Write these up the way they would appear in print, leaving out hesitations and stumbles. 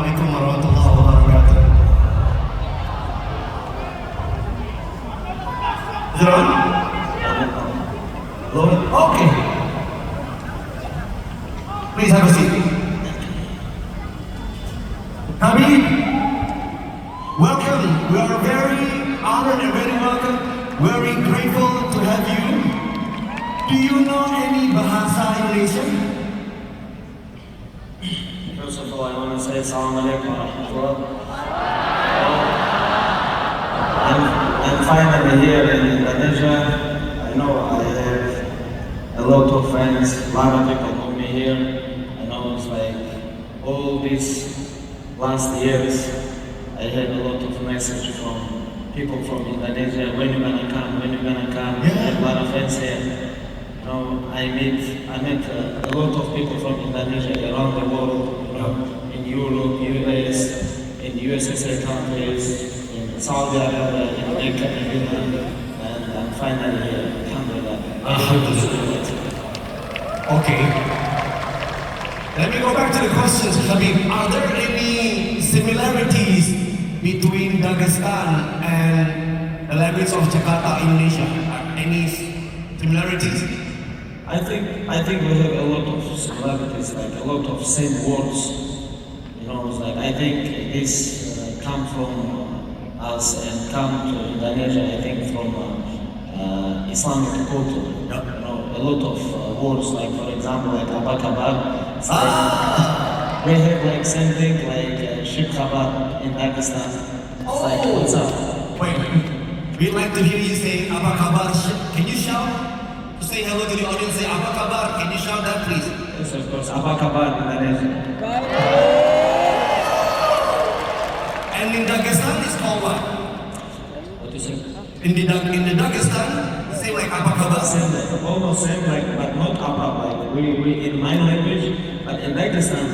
Assalamualaikum warahmatullahi wabarakatuh. Is it on? Okay. Please have a seat. Khabib, welcome. We are very honored and very welcome. Very grateful to have you. Do you know any bahasa Indonesia? First of all, I want to say Assalamualaikum warahmatullah. I'm finally here in Indonesia. I know I have a lot of friends, a lot of people know me here. I know it's like all these last years, I had a lot of message from people from Indonesia. When you gonna come? When you gonna come? I have a lot of friends here. You know, I met a lot of people from Indonesia around the world. You know, in Europe, US, in USSR countries, in Saudi Arabia, in Mecca, in Iran, and I'm finally here. Alhamdulillah. Okay. Let me go back to the questions, Khabib. Are there any similarities between Dagestan and the language of Jakarta, Indonesia? Any similarities? I think we have a lot of similarities, like a lot of same words. You know, it's like I think this come from us and come to Indonesia. I think from Islamic culture. You know, a lot of words, like for example, like apa kabar. We have like same thing like ship kabar in Pakistan. It's like what's up? Wait, we'd like to hear you say apa kabar. Can you shout? To say hello to the audience, say apa kabar. Can you shout that, please? Yes, of course. Apa kabar Indonesia? And in Dagestan, it's called what? What do you say? In the Dagestan, say like apa kabar. Same, like, almost same, like, but not apa. Like we in my language, but in Dagestan,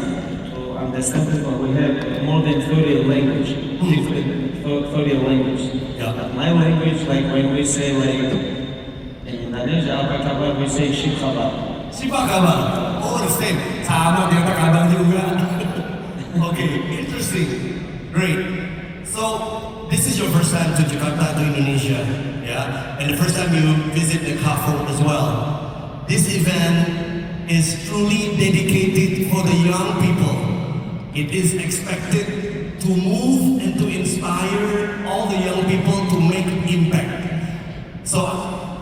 to understand people, we have more than 30 language, different 30 language. Yeah. But my language, like when we say like in Indonesia apa kabar, we say ship kabar. Siapa kabar? Oh, the same. Sama ternyata kabar juga. Okay, interesting. Great. So, this is your first time to Jakarta, to Indonesia, yeah? And the first time you visit the Kafur as well. This event is truly dedicated for the young people. It is expected to move and to inspire all the young people to make impact. So,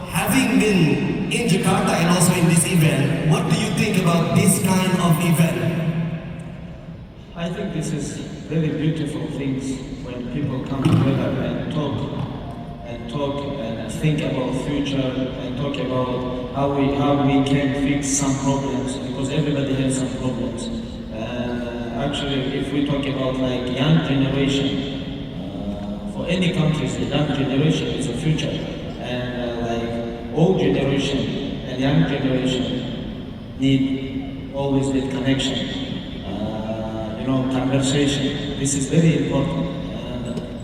having been in Jakarta and also in this event, what do you think about this kind of event? I think this is very beautiful things when people come together and talk and think about future and talk about how we can fix some problems, because everybody has some problems. Actually, if we talk about like young generation, for any countries, the young generation is a future, and like old generation and young generation need always that connection. Conversation. This is very important,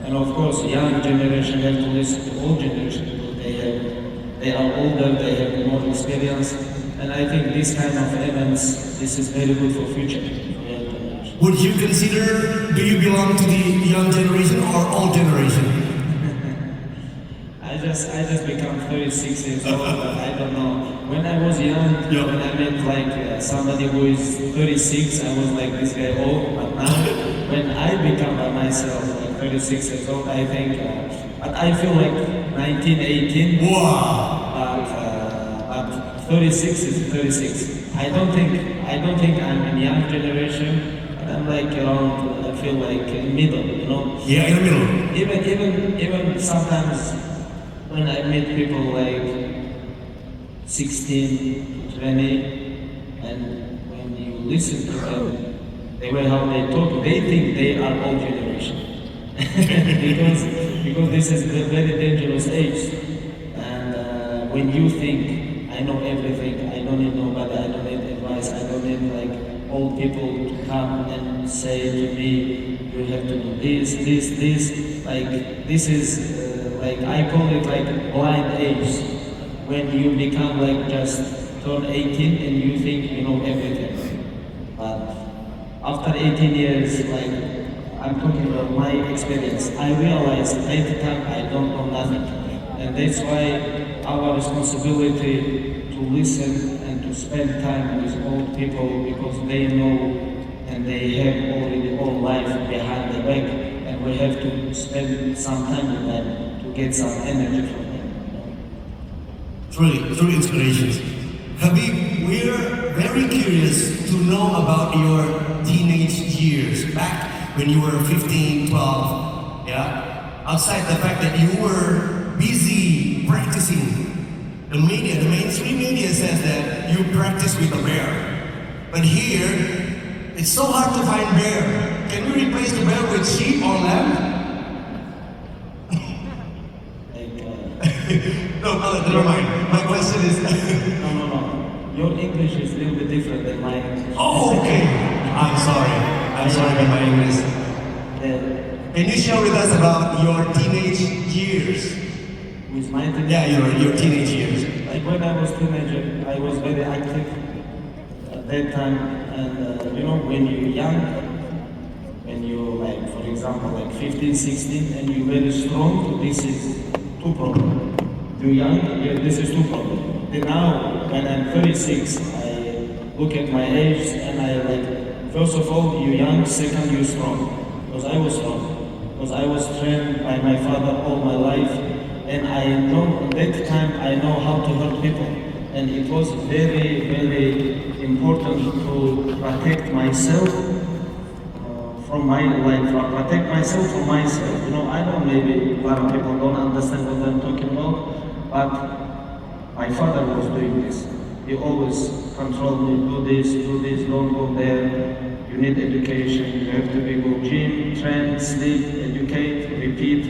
and of course, young generation have to listen to old generation because they are older, they have more experience, and I think this kind of events, this is very good for future. Would you consider, do you belong to the young generation or old generation? I just become 36 years old, but I don't know. When I was young, when I met like somebody who is 36, I was like this guy old. But now, when I become by myself, like 36 years old, I think, but I feel like 19, 18. Wow. But 36 is 36. I don't think I'm in young generation. I'm like around. I feel like in middle, you know. Yeah, in the middle. Even sometimes. When I meet people like 16, 20, and when you listen to them, the way how they talk, they think they are old generation. because this is a very dangerous age. And when you think, I know everything, I don't need nobody, I don't need advice, I don't need like old people to come and say to me, you have to do this, like this is like I call it like blind age, when you become like just turn 18 and you think you know everything. But after after 18 years, like I'm talking about my experience, I realized at the time I don't know nothing. And that's why our responsibility to listen and to spend time with old people because they know and they have already all life behind the back, and we have to spend some time with them to get some energy from them. Truly inspirations. Khabib, we're very curious to know about your teenage years, back when you were 15, 12, yeah? Outside the fact that you were busy practicing. The media, the mainstream media says that you practice with a bear. But here, it's so hard to find bear. Can we replace the bear with sheep or lamb? No, never mind. My question is... No. Your English is a little bit different than my English. Oh, okay. I'm sorry about my English. Can you share with us about your teenage years? With my teenage Yeah, your teenage years. Like when I was teenager, I was very active at that time. And you know, when you're young, when you like, for example, like 15, 16, and you're very strong, this is two problems. You're young, yeah, this is two problems. Then now, when I'm 36, I look at my age and I like, first of all, you're young, second, you're strong. Because I was strong. Because I was trained by my father all my life. And I know, at that time, I know how to hurt people. And it was very, very important to protect myself from my life, protect myself from myself. You know, I know maybe a lot of people don't understand what I'm talking about, but my father was doing this. He always controlled me, do this, don't go there. You need education, you have to be go gym, train, sleep, educate, repeat,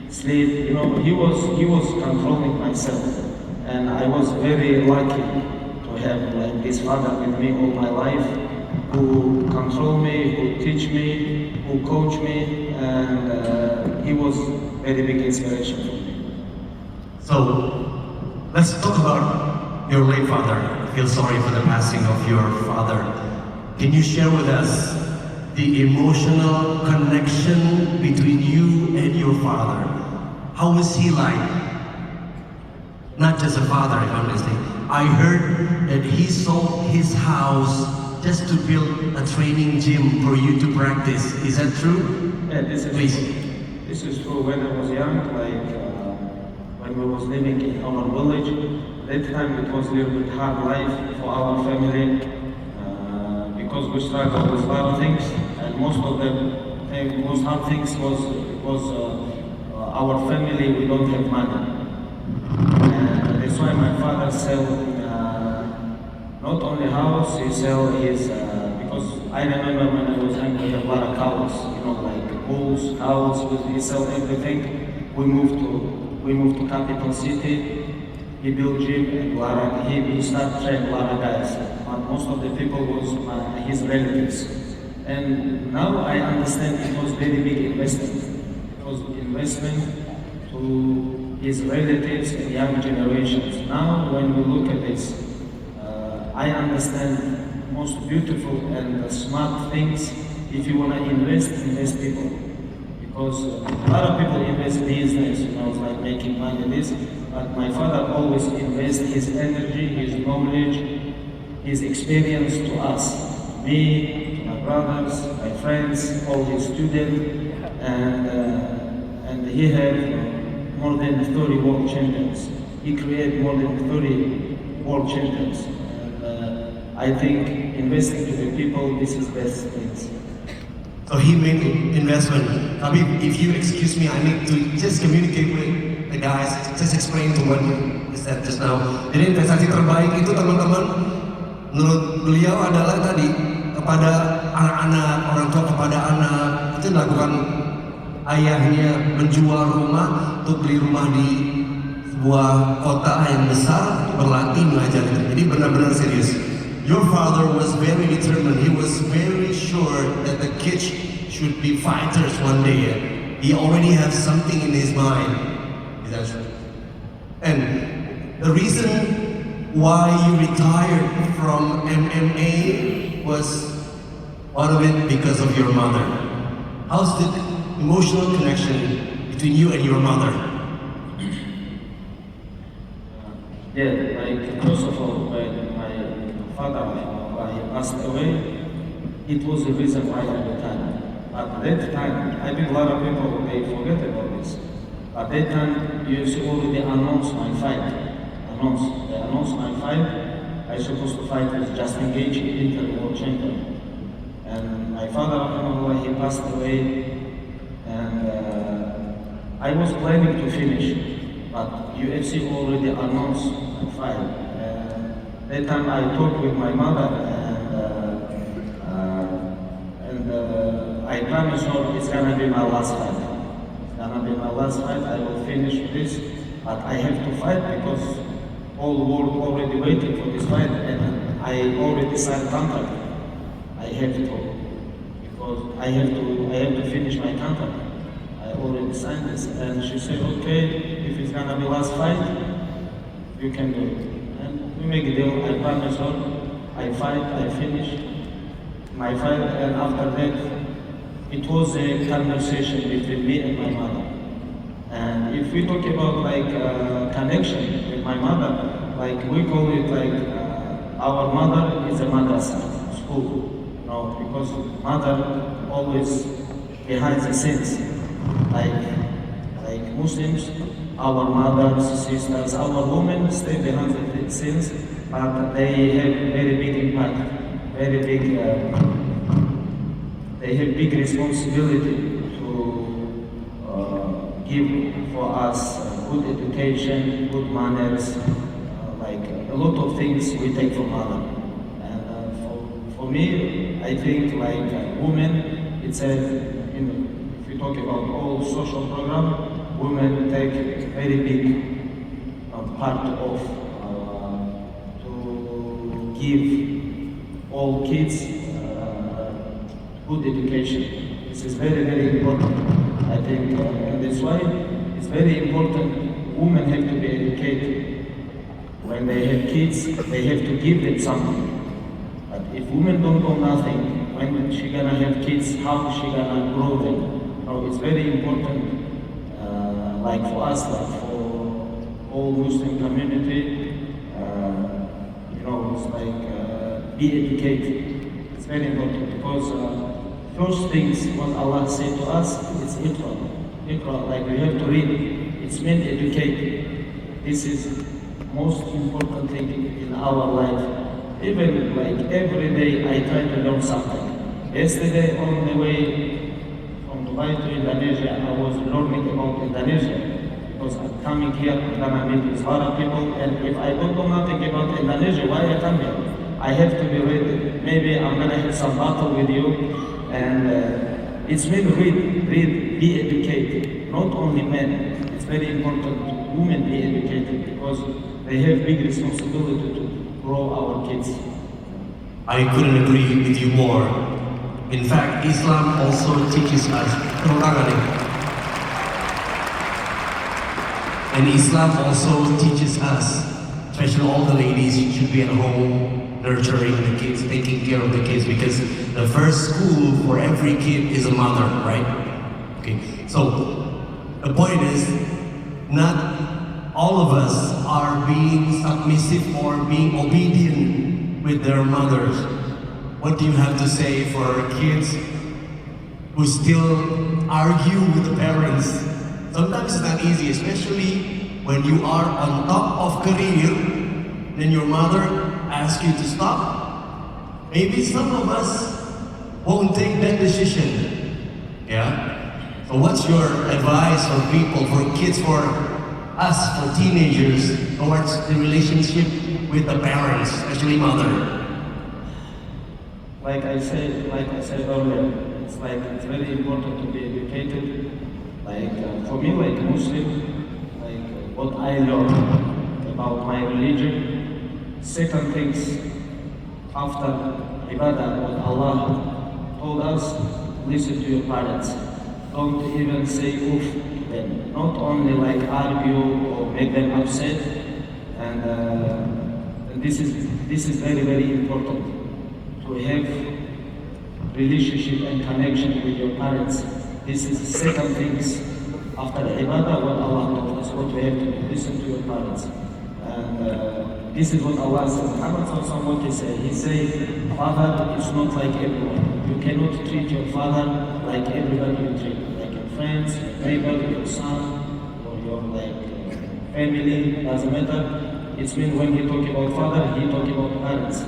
sleep. You know, he was controlling myself. And I was very lucky to have like this father with me all my life, who control me, who teach me, who coach me, and he was very big inspiration for me. So, let's talk about your late father. I feel sorry for the passing of your father. Can you share with us the emotional connection between you and your father? How was he like? Not just a father, if I'm listening. I heard that he sold his house just to build a training gym for you to practice. Is that true? Yeah, this is true. When I was young, like when we was living in our village, that time it was a little bit hard life for our family because we struggled with a lot of things, and most of them, most hard things was our family. We don't have money. That's why my father sell not only house, he sell his, because I remember when I was young, we had a lot of cows, you know, like bulls, cows, he sell everything. We moved to capital city, he built gym, and he started training a lot of guys. But most of the people was his relatives. And now I understand it was very big investment. It was investment to his relatives and young generations. Now, when we look at this, I understand most beautiful and smart things. If you want to invest people. Because a lot of people invest business, you know, it's like making money, this. But my father always invests his energy, his knowledge, his experience to us. Me, to my brothers, my friends, all his students, and he had more than 30 world champions. He created more than 30 world champions. And I think investing to the people, this is best things. So he made investment. Khabib, if you excuse me, I need to just communicate with the guys, just explain to what you said just now. Jadi investasi terbaik itu teman-teman, menurut beliau adalah tadi kepada anak-anak, orang tua kepada anak, itu dilakukan ayahnya menjual rumah untuk beli rumah di sebuah kota yang besar, berlatih mengajar. Jadi benar-benar serius. Your father was very determined. He was very sure that the kids should be fighters one day. He already has something in his mind. Is that true? And the reason why you retired from MMA was part of it because of your mother. How's the emotional connection between you and your mother? Yeah, like first of all, when my father he passed away, it was the reason why I retired. At that time, I think a lot of people they forget about this. At that time, UFC already announced my fight. They announced my fight. I supposed to fight with Justin Gage, interim world champion. And my father, he passed away, and I was planning to finish, but UFC already announced my fight. That time I talked with my mother, and I promised her it's gonna be my last fight. It's gonna be my last fight. I will finish this, but I have to fight because all world already waiting for this fight, and I already signed contract. I have to, because I have to finish my contract. I already signed this, and she said, okay, if it's gonna be last fight, you can do it. And we make a deal. I promise her, I fight, I finish my fight, and after that, it was a conversation between me and my mother. And if we talk about like connection with my mother, like we call it like our mother is a madrasa, school. You know, because mother always behind the scenes. Like Muslims, our mothers, sisters, our women stay behind the scenes, but they have very big impact, very big. They have big responsibility to give for us good education, good manners, like a lot of things we take from mother. And for me, I think like women, it's a, you know, if you talk about all social program, women take a very big part of to give all kids good education. This is very, very important. I think, and that's why it's very important women have to be educated. When they have kids, they have to give them something. But if women don't know nothing, when she gonna have kids, how she gonna grow them? So it's very important, like for us, like for all Muslim community, you know, it's like be educated. It's very important because first things what Allah said to us, it's Iqra. Iqra, like we have to read. It's meant educate. This is most important thing in our life. Even like every day I try to learn something. Yesterday on the way from Dubai to Indonesia, I was learning about Indonesia. Because I'm coming here, I'm gonna meet with a lot of people, and if I don't know nothing about Indonesia, why I come here? I have to be ready. Maybe I'm gonna have some battle with you. And it's meant read, be educated. Not only men. It's very important women be educated because they have big responsibility to grow our kids. I couldn't agree with you more. In fact, Islam also teaches us keturunan. And Islam also teaches us, especially all the ladies, should be at home nurturing the kids, taking care of the kids, because the first school for every kid is a mother, right? Okay, so the point is, not all of us are being submissive or being obedient with their mothers. What do you have to say for kids who still argue with the parents? Sometimes it's not easy, especially when you are on top of career, then your mother ask you to stop. Maybe some of us won't take that decision. Yeah? So what's your advice for people, for kids, for us, for teenagers, towards the relationship with the parents, especially mother? Like I said earlier, it's very important to be educated. For me, like Muslim, what I learned about my religion. Second things, after ibadah, what Allah told us, listen to your parents. Don't even say oof to them. Not only argue or make them upset. And this is very, very important. To have relationship and connection with your parents. This is the second things after ibadah, what Allah told us, what we have to do. Listen to your parents. And this is what Allah says. Muhammad what he said. He said, father is not like everyone. You cannot treat your father like everybody you treat. Like your friends, your neighbor, your son, or your family, doesn't matter. It's mean when he talk about father, he talk about parents.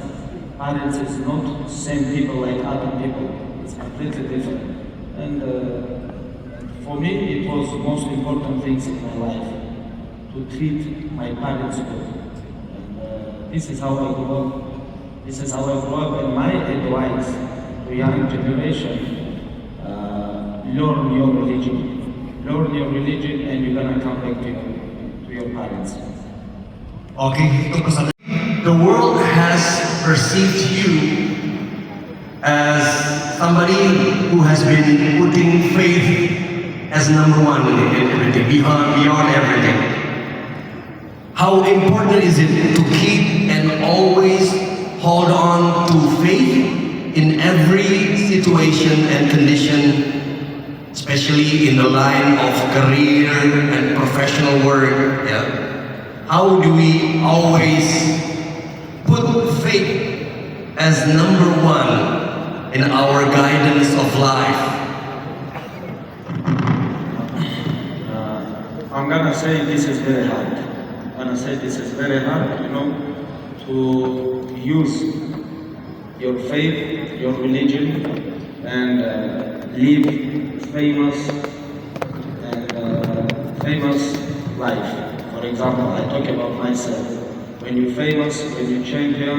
Parents is not same people like other people. It's completely different. And for me, it was the most important things in my life to treat my parents good. And this is how I grew up. This is how I grew up. And my advice to young generation: learn your religion. Learn your religion, and you're gonna come back to your parents. Oke, itu pesan. The world has perceived you as somebody who has been putting faith as number one in everything, beyond everything. How important is it to keep and always hold on to faith in every situation and condition, especially in the line of career and professional work? Yeah. How do we always put faith as number one in our guidance of life? I'm gonna say this is very hard. You know, to use your faith, your religion, and live famous life. For example, I talk about myself. When you're famous, when you're champion,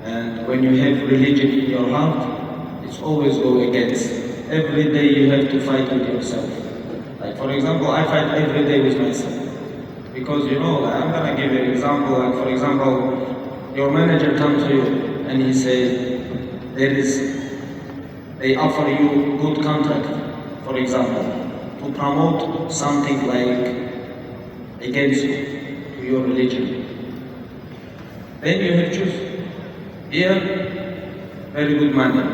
and when you have religion in your heart, it's always go against. Every day you have to fight with yourself. Like for example, I fight every day with myself. Because you know, I'm gonna give you an example. Like for example, your manager comes to you and he says, they offer you good contract, for example, to promote something like against you, to your religion. Then you have to choose. Here, very good money.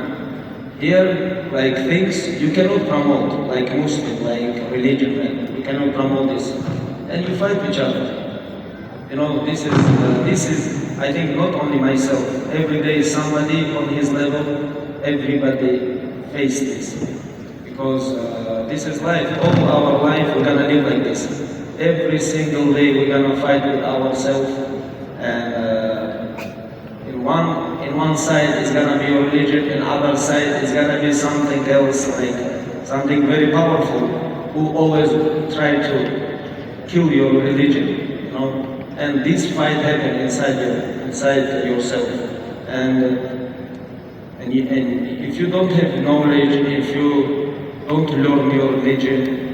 Here, like things you cannot promote, like Muslim, like religion, you cannot promote this. And you fight each other. You know, this is, I think, not only myself. Every day somebody on his level, everybody face this. Because this is life. All our life, we're gonna live like this. Every single day we're gonna fight with ourselves, and in one side is gonna be your religion, in other side is gonna be something else, like something very powerful, who always try to kill your religion, you know. And this fight happen inside yourself, and if you don't have knowledge, if you don't learn your religion,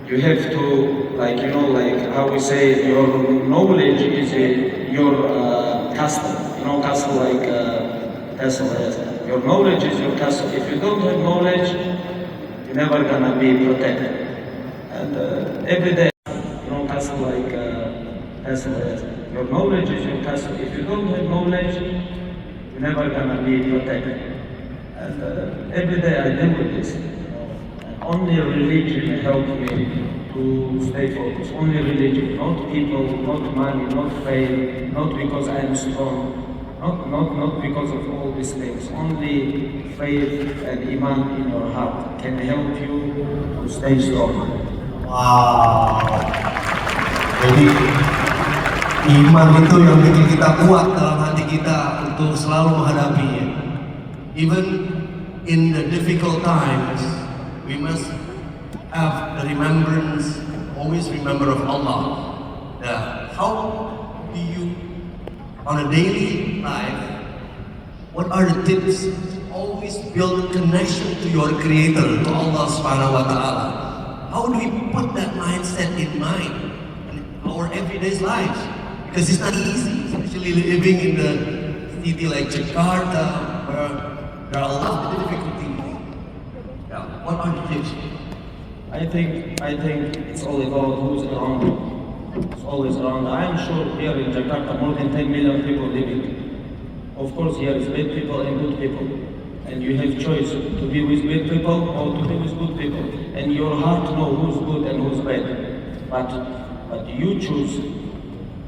you have to, like, you know, like how we say, your knowledge is your castle. You know, castle, like castle. Yes. Your knowledge is your castle. If you don't have knowledge, you're never gonna be protected. And every day, you know, castle, like castle. Yes. Your knowledge is your castle. If you don't have knowledge, you're never gonna be protected. And every day I deal with this. Only religion helped me to stay focused. Only religion, not people, not money, not fame, not because I am strong, not because of all these things. Only faith and iman in your heart can help you to stay strong. Wow. Jadi iman itu yang bikin kita kuat dalam hati kita untuk selalu menghadapinya. Even in the difficult times, we must have the remembrance, always remember of Allah. Yeah. How do you, on a daily life, what are the tips to always build connection to your Creator, to Allah Subhanahu wa Ta'ala? How do we put that mindset in mind in our everyday lives? Because it's not easy, especially living in the city like Jakarta, where there are a lot of difficulties. Yeah. What are the tips? I think it's all about who's around you. It's always around. I am sure here in Jakarta more than 10 million people living. Of course, here is bad people and good people. and you have choice to be with bad people or to be with good people, and your heart know who's good and who's bad. But you choose.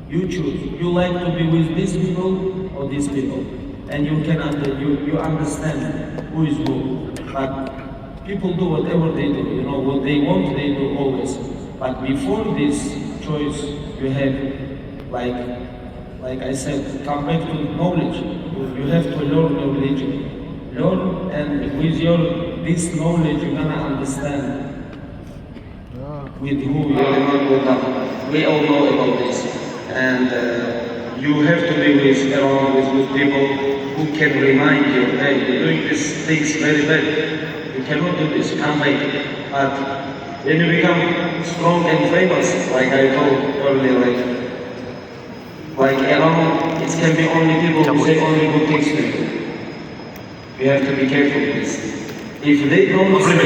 You choose. You like to be with these people or these people, and you understand who is who. But people do whatever they do. You know what they want, they do always. But before this choice, you have like I said, come back to knowledge. You have to learn your religion. Learn, and with this knowledge, you're gonna understand with who you are not with them. We all know about this. And you have to be around with good people who can remind you, hey, you're doing these things very bad. You cannot do this, you can't make it. But when you become strong and famous, like I told earlier, like around, it can be only people who say only good things to you. You have to be careful with this. If they don't say,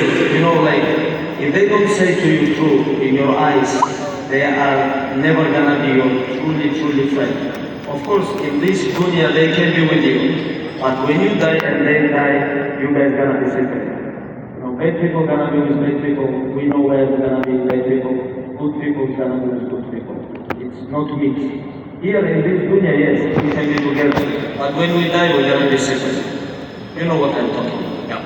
if they don't say to you true in your eyes, they are never gonna be your truly friend. Of course, in this dunya they can be with you, but when you die and they die, you guys gonna be separate. Bad people gonna be with bad people. We know where they're gonna be bad people. Good people is gonna be with good people. It's not mixed. Here in this dunya, yes, we can be together, but when we die, we're gonna be separate. You know what I'm talking about? Yeah.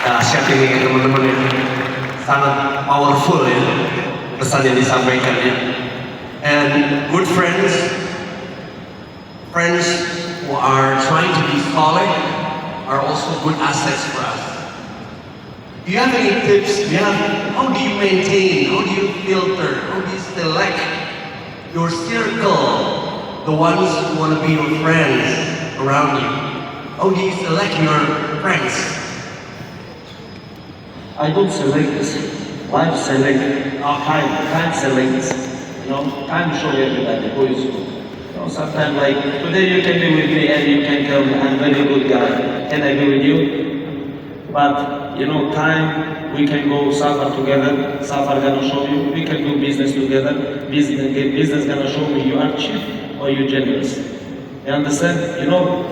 Dahsyat ini teman-teman ya, sangat powerful ya pesan yang disampaikan ya. And good friends who are trying to be solid are also good assets for us. Do you have any tips? How do you maintain? How do you filter? How do you select your circle? The ones who want to be your friends around you. How do you select your friends? I don't select this. Life selects. Time selects. Time shows everybody who is good. Sometimes like today you can be with me and you can tell me I'm a very good guy. Can I be with you? But time we can go suffer together. Suffer gonna show you. We can do business together. Business gonna show me you are cheap or you generous. You understand?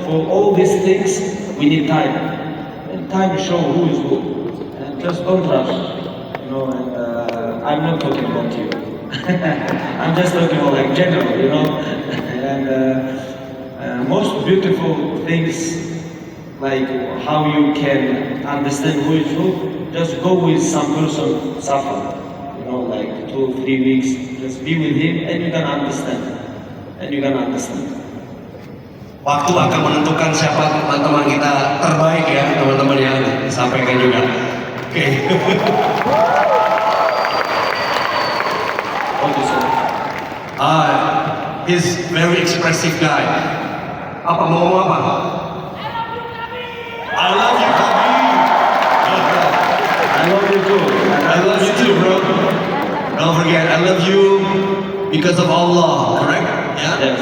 For all these things we need time. And time show who is who. And just don't rush. And I'm not talking about you. I'm just talking about like general. And most beautiful things, like how you can understand who is who, just go with some person suffer, like 2-3 weeks, just be with him and you're gonna understand. Waktu akan menentukan siapa teman-teman kita terbaik ya, teman-teman yang disampaikan juga. Oke. He's very expressive guy. Apa mau ngomong apa? I love you, Khabib. I love you too. I love you too, bro. Don't forget, I love you because of Allah, correct? Yeah? Yes.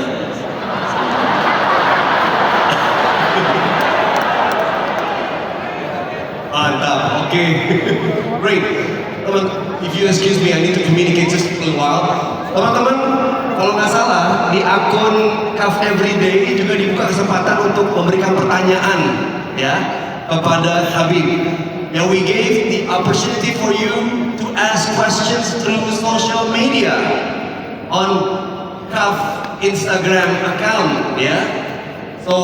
Mantap, okay. Great. Teman, if you excuse me, I need to communicate just a little while. Teman-teman, kalau nggak salah, di akun Kaf Everyday juga dibuka kesempatan untuk memberikan pertanyaan ya kepada Khabib. Yeah, we gave the opportunity for you to ask questions through social media on Kaf Instagram account ya. So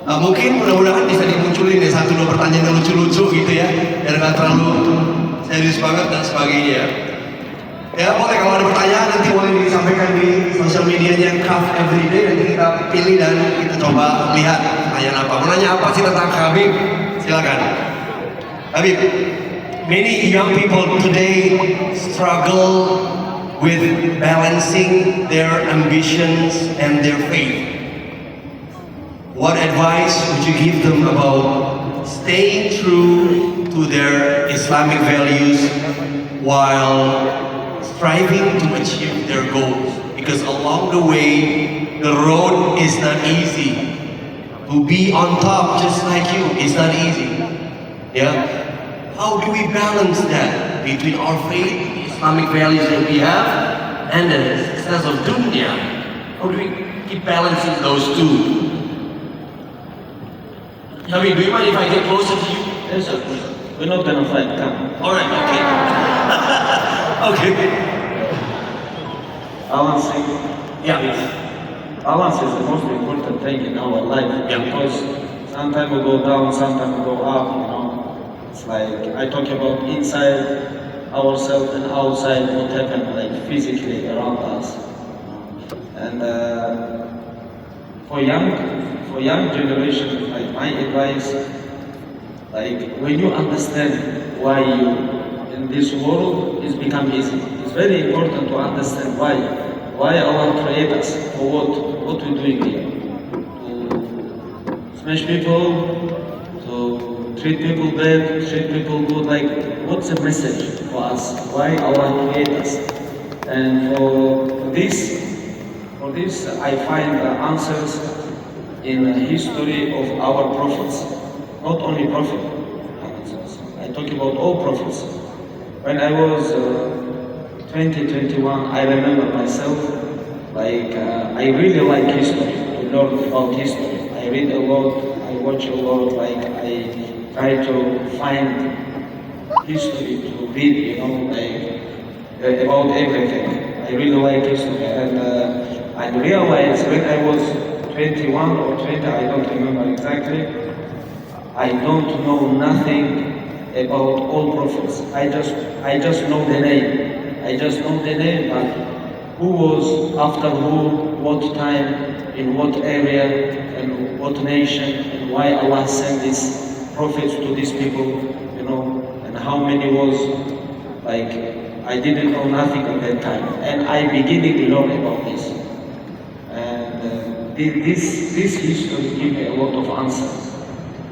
mungkin mudah-mudahan bisa dimunculin ya 1-2 pertanyaan yang lucu-lucu gitu ya, biar nggak terlalu serius banget dan sebagainya. Ya boleh kalau ada pertanyaan nanti boleh disampaikan di sosial medianya Kaf Everyday, nanti kita pilih dan kita coba lihat pertanyaan apa. Mau nanya apa sih tentang Khabib? Silakan. Khabib, many young people today struggle with balancing their ambitions and their faith. What advice would you give them about staying true to their Islamic values while striving to achieve their goals? Because along the way, the road is not easy. To be on top just like you is not easy. Yeah? How do we balance that between our faith, the Islamic values that we have, and the success of dunya? How do we keep balancing those two? Khabib, do you mind if I get closer to you? Yes, of course. We're not gonna fight, come. Alright, okay. Okay. Balancing. Yeah. Balance is the most important thing in our life. Yeah. Because sometimes we go down, sometimes we go up, you know. It's like, I talk about inside ourselves and outside what happened like physically around us. And for young generation, like my advice, like when you understand why you in this world, it's become easy. It's very important to understand why Allah created us, for what we're doing here. To smash people, to treat people bad, treat people good, like what's the message for us? Why Allah created us? And for this I find the answers in the history of our prophets. Not only prophet, I talk about all prophets. When I was 21, I remember myself, like I really like history, to learn about history. I read a lot, I watch a lot, like I try to find history to read, you know, like about everything. I really like history, and I realized when I was 21 or 20, I don't remember exactly, I don't know nothing about all prophets. I just know the name. I just know the name, but who was after who, what time, in what area, and what nation, and why Allah sent these prophets to these people, you know, and how many was, like, I didn't know nothing at that time. And I beginning to learn about this. And this history gave me a lot of answers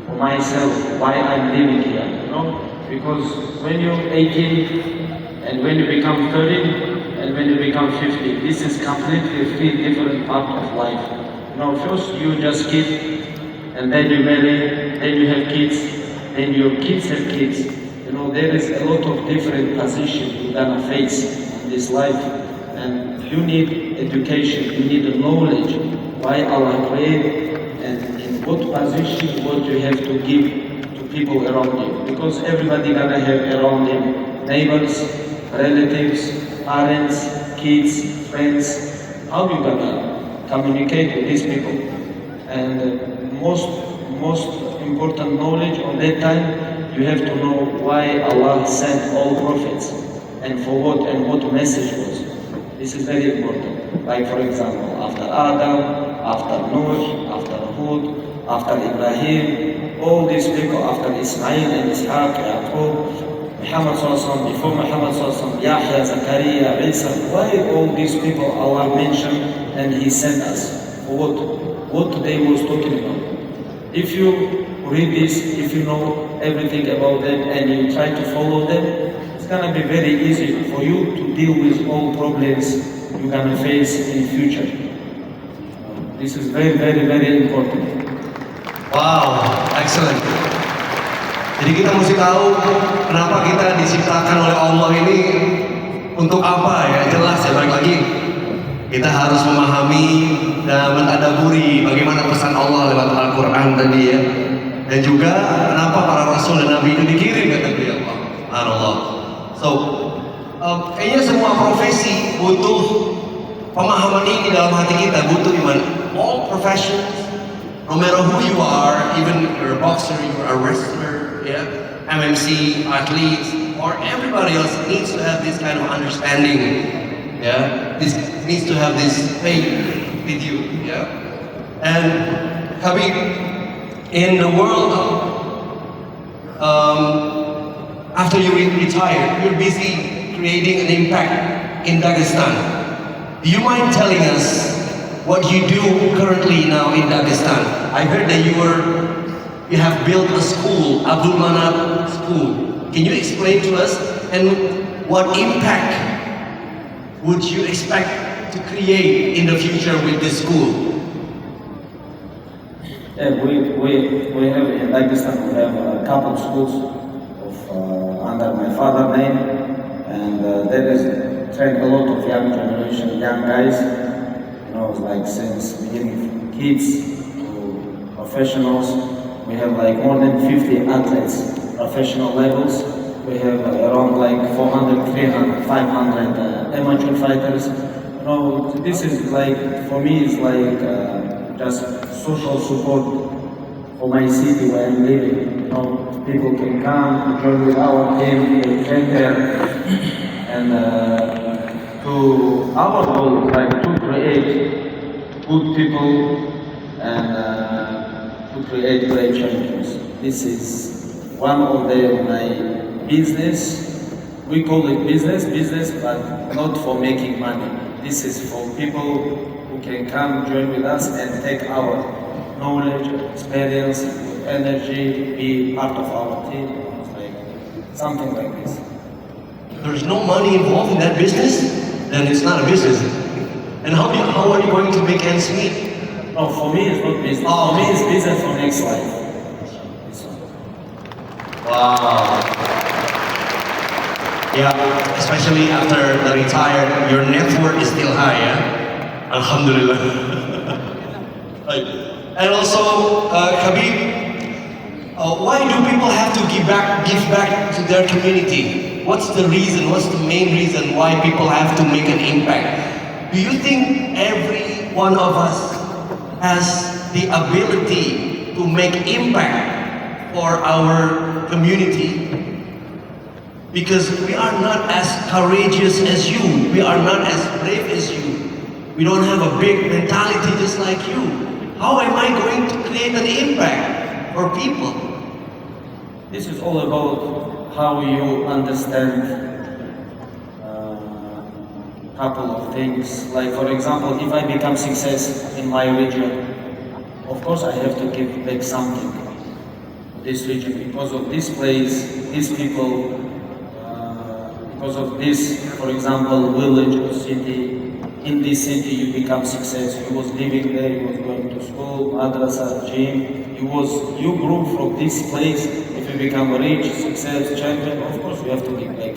for myself, why I'm living here, you know? Because when you're 18, and when you become 30, and when you become 50, this is completely three different parts of life. You know, first you just kid, and then you marry, then you have kids, then your kids have kids. You know, there is a lot of different positions you're gonna face in this life, and you need education, you need the knowledge why Allah created, and in what position, what you have to give to people around you. Because everybody gonna have around him neighbors, relatives, parents, kids, friends. How you gonna communicate with these people? And most important knowledge on that time, you have to know why Allah sent all prophets and for what and what message was. This is very important. Like for example, after Adam, after Noah, after Hud, after Ibrahim, all these people after Ismail and Ishaq, Yaqub, Muhammad Sallallahu before Muhammad Sallallahu, Yahya, Zakaria, Isa, why all these people Allah mentioned and He sent us? For what? What they was talking about. If you read this, if you know everything about them and you try to follow them, it's gonna be very easy for you to deal with all problems you're gonna face in future. This is very, very, very important. Wow, excellent. Jadi kita mesti tahu kenapa kita diciptakan oleh Allah ini untuk apa ya, jelas ya, balik lagi. Kita harus memahami dan mentadaburi bagaimana pesan Allah lewat Al-Quran tadi ya. Dan juga kenapa para Rasul dan Nabi itu dikirim kata beliau Allah. So, kayaknya semua profesi butuh pemahaman ini dalam hati kita, butuh iman. All professions, no matter who you are, even you're a boxer, you're a wrestler, yeah, MMC, athletes, or everybody else needs to have this kind of understanding, yeah. This needs to have this faith with you, yeah. And Khabib, in the world, after you retire, you're busy creating an impact in Dagestan. Do you mind telling us what you do currently now in Dagestan? I heard that you have built a school, Abdulmanapovich School. Can you explain to us, and what impact would you expect to create in the future with this school? Yeah, we have in Dagestan, we have a couple of schools of, under my father's name, and there is trained a lot of young generation, young guys. You know, know, like since beginning kids to professionals. We have like more than 50 athletes, professional levels. We have around like 400, 300, 500 amateur fighters. You know, this is like, for me, it's like just social support for my city where I'm living. You know, people can come, join with our team, they train there. And to our goal is like to create good people and to create great champions. This is one of my business. We call it business, but not for making money. This is for people who can come join with us and take our knowledge, experience, energy, be part of our team, like something like this. There's no money involved in that business, then it's not a business. And how are you going to make ends meet? No, for me it's not business. For me it's business for next life. Wow. Yeah, especially after the retired, your net worth is still high, yeah? Alhamdulillah. Right. And also, Khabib, why do people have to give back to their community? What's the reason? What's the main reason why people have to make an impact? Do you think every one of us has the ability to make impact for our community? Because we are not as courageous as you. We are not as brave as you. We don't have a big mentality just like you. How am I going to create an impact for people? This is all about how you understand a couple of things. Like for example, if I become success in my region, of course I have to give back something to this region because of this place, these people, because of this, for example, village or city. In this city you become success. You was living there, you was going to school, madrasa, gym. You grew from this place. If you become rich, success, champion, of course you have to give back.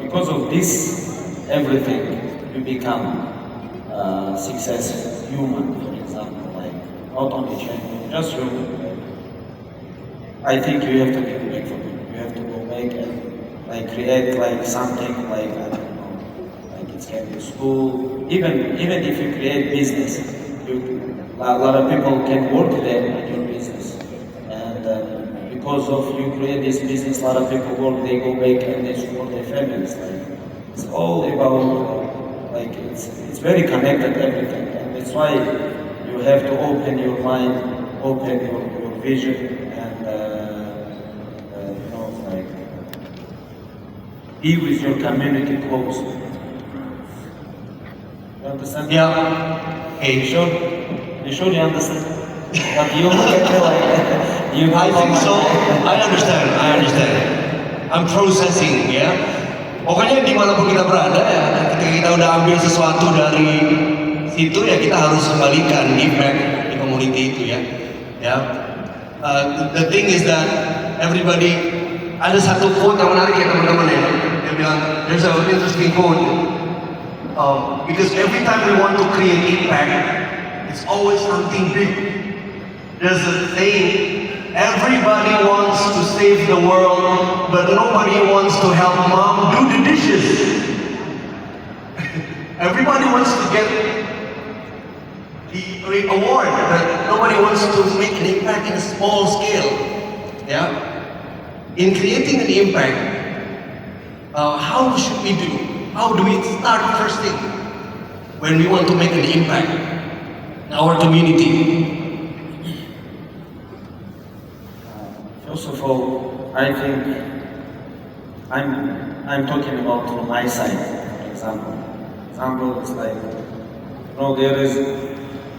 Because of this, everything, you become success, human, for example, like not only champion, just human. I think you have to give back for people. You have to go back and like create like something like I don't know, like it can be school. Even if you create business, a lot of people can work there at your business, and because of you create this business, a lot of people work. They go back and they support their families. Like it's all about like it's very connected everything, and that's why you have to open your mind, open your vision, and you know, like be with your community close. You understand? Yeah. Hey, You sure you understand? But you look at me like you. I think so. I understand. I'm processing, ya. Pokoknya dimanapun kita berada ya, ketika kita udah ambil sesuatu dari situ ya kita harus kembalikan, give back di community itu ya. Ya. The thing is that everybody, ada satu quote yang menarik ya teman-teman ya. Dia bilang, there's an interesting quote. Because every time we want to create impact, it's always something big. There's a saying, everybody wants to save the world, but nobody wants to help mom do the dishes. Everybody wants to get the award, but nobody wants to make an impact in a small scale. Yeah? In creating an impact, how should we do? How do we start first thing when we want to make an impact in our community? First of all, I think I'm talking about from my side, for example. Example is like, you know, there is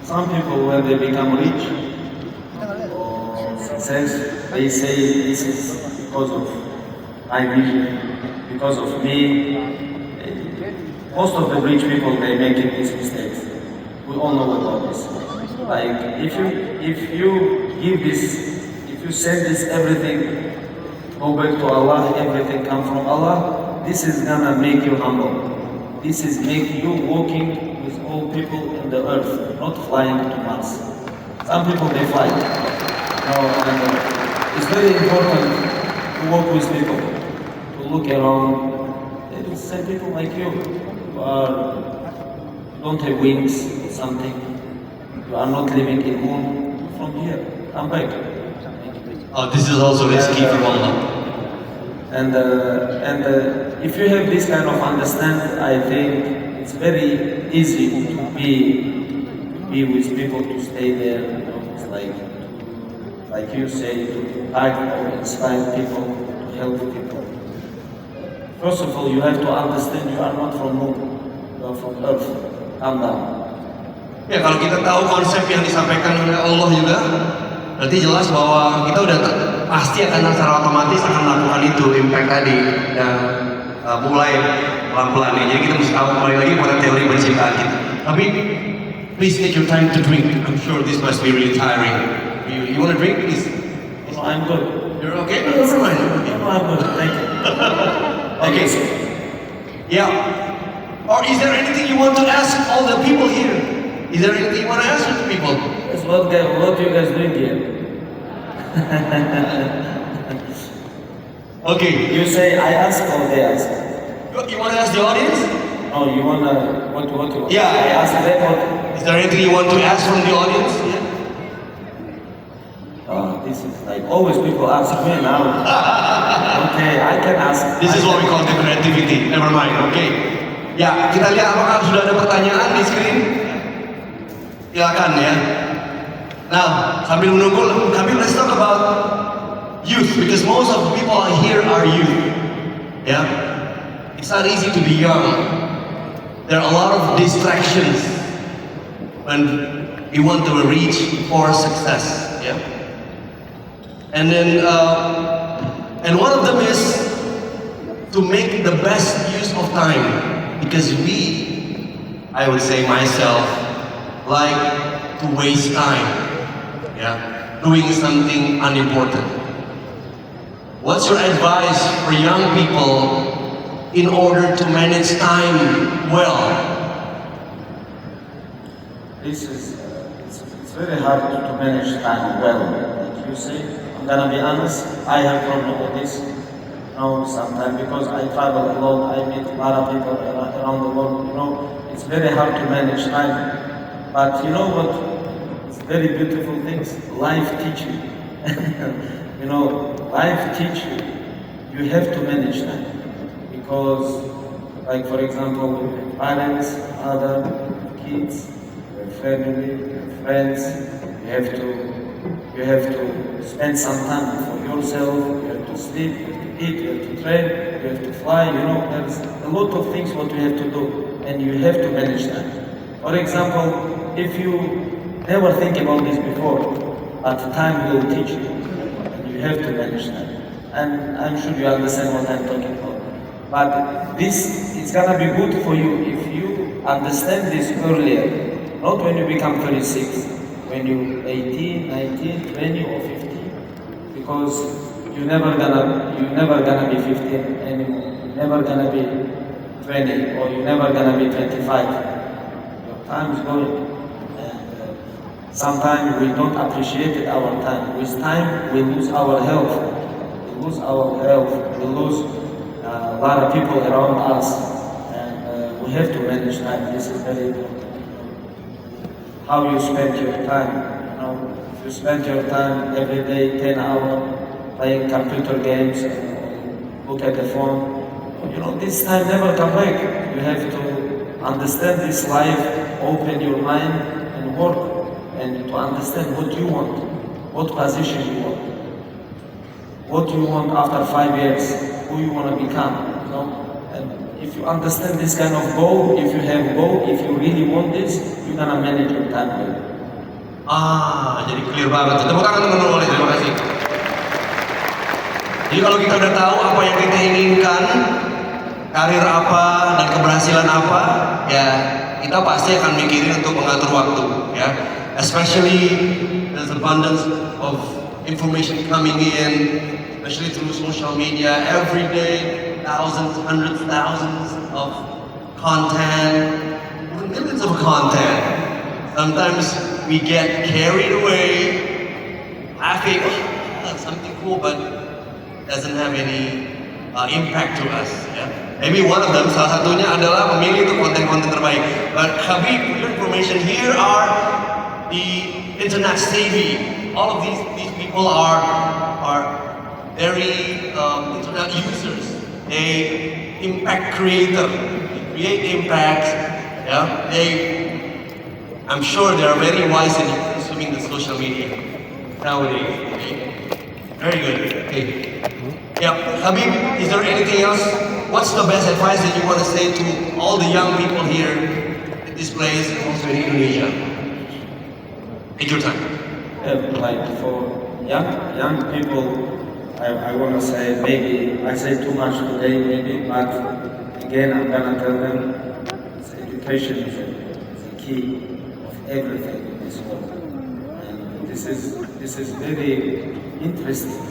some people when they become rich or success, they say this is because of my vision, because of me. Most of the rich people, they make these mistakes. We all know about this. Like if you give this, if you send this everything, go back to Allah, everything come from Allah, this is gonna make you humble. This is make you walking with all people in the earth, not flying to Mars. Some people they fly. And it's very important to work with people, to look around. There is some people like you who don't have wings or something. You are not living in moon. From here, come back. Oh, this is also risky for Allah. And if you have this kind of understanding, I think it's very easy to be with people, to stay there. It's like you say, to impact or inspire people, to help people. First of all, you have to understand you are not from moon, you are from earth. Calm down. Ya, kalau kita tahu konsep yang disampaikan oleh Allah juga, berarti jelas bahwa kita udah pasti akan secara otomatis akan melakukan itu, impact tadi, dan mulai pelan-pelan ya. Jadi kita mesti tahu kembali lagi pada teori penciptaan kita. Tapi please take your time to drink. I'm sure this must be really tiring. You want to drink, please? No, I'm good. You're okay? No, never mind. No, I'm good. Thank you. Okay. Yeah. Or is there anything you want to ask all the people here? Is there anything you want to ask the people? Yes, what you guys doing here? Okay. You say I ask or they ask? You want to ask the audience? No, you wanna what? Yeah. I ask them what? Is there anything you want to ask from the audience? Yeah. This is like always people ask me now. Okay, I can ask. This is what we call the creativity. Never mind. Okay. Ya, kita lihat apakah sudah ada pertanyaan di screen. Silakan ya. Now, sambil menunggu, kami let's talk about youth because most of the people here are youth. Yeah, it's not easy to be young. There are a lot of distractions when you want to reach for success. Yeah, and then and one of them is to make the best use of time because I would say myself, like to waste time, yeah, doing something unimportant. What's your advice for young people in order to manage time well? This is it's very hard to manage time well. Like you say, I'm gonna be honest. I have problem with this. Sometimes because I travel a lot, I meet a lot of people around the world. It's very hard to manage time. But you know what? It's very beautiful things. Life teach you. Life teach you. You have to manage time because, like for example, with parents, other kids, your family, your friends, you have to spend some time for yourself. You have to sleep. You have to eat. You have to train. You have to fly. There's a lot of things what you have to do, and you have to manage time. For example, if you never think about this before, but time will teach you, and you have to manage time. And I'm sure you understand what I'm talking about. But this is gonna be good for you if you understand this earlier, not when you become 36, when you 18, 19, 20 or 15, because you're never gonna be 15 anymore. You're never gonna be 20 or you're never gonna be 25. Your time is going. Sometimes we don't appreciate our time. With time, we lose our health. We lose a lot of people around us. And we have to manage time. This is very important. How you spend your time. If you spend your time every day, 10 hours, playing computer games, look at the phone, this time never come back. You have to understand this life, open your mind and work. And to understand what you want, what position you want, what you want after 5 years, who you want to become, And if you understand this kind of goal, if you have goal, if you really want this, you're gonna manage your time well. Jadi clear banget. Tepuk tangan teman-teman boleh, terima kasih. Jadi kalau kita udah tahu apa yang kita inginkan, karir apa dan keberhasilan apa, ya kita pasti akan mikirin untuk mengatur waktu, ya. Especially there's abundance of information coming in, especially through social media. Every day, thousands, hundreds, thousands of content. millions of content. Sometimes we get carried away, laughing, oh, that's something cool, but doesn't have any impact to us. Ya. Maybe one of them, salah satunya adalah memilih untuk konten-konten terbaik. But Khabib, for your information, here are the internet savvy. All of these people are very internet users. They impact creator. They create impact. Yeah, I'm sure they are very wise in consuming the social media nowadays. Okay. Very good. Okay. Yeah, Khabib, is there anything else? What's the best advice that you want to say to all the young people here at this place, also in Indonesia? Take your time. Like for young people, I want to say maybe I say too much today, maybe, but again I'm gonna tell them education is the key of everything in this world, and this is very interesting